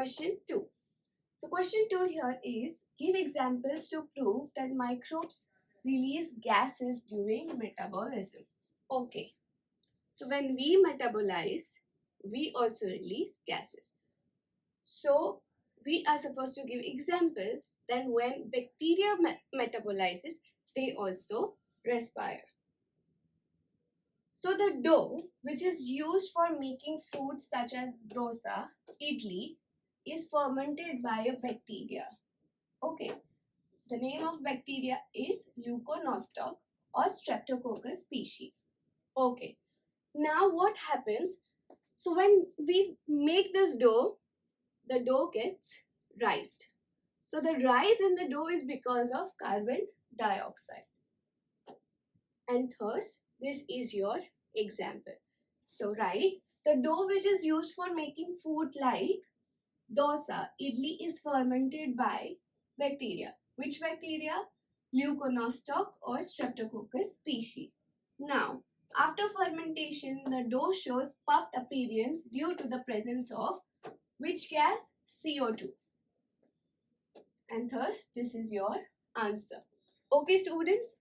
question 2. So question 2 here is, give examples to prove that microbes release gases during metabolism. Okay, so when we metabolize, we also release gases. So we are supposed to give examples. Then when bacteria metabolizes, they also respire. So the dough, which is used for making foods such as dosa, idli, is fermented by a bacteria. Okay, the name of bacteria is Leuconostoc or Streptococcus species. Okay, now what happens? So when we make this dough, the dough gets raised. So the rise in the dough is because of carbon dioxide. And thus, this is your example. So write, the dough which is used for making food like dosa, idli is fermented by bacteria. Which bacteria? Leuconostoc or Streptococcus species. Now, after fermentation, the dough shows puffed appearance due to the presence of which gas? CO2. And thus, this is your answer. Okay, students,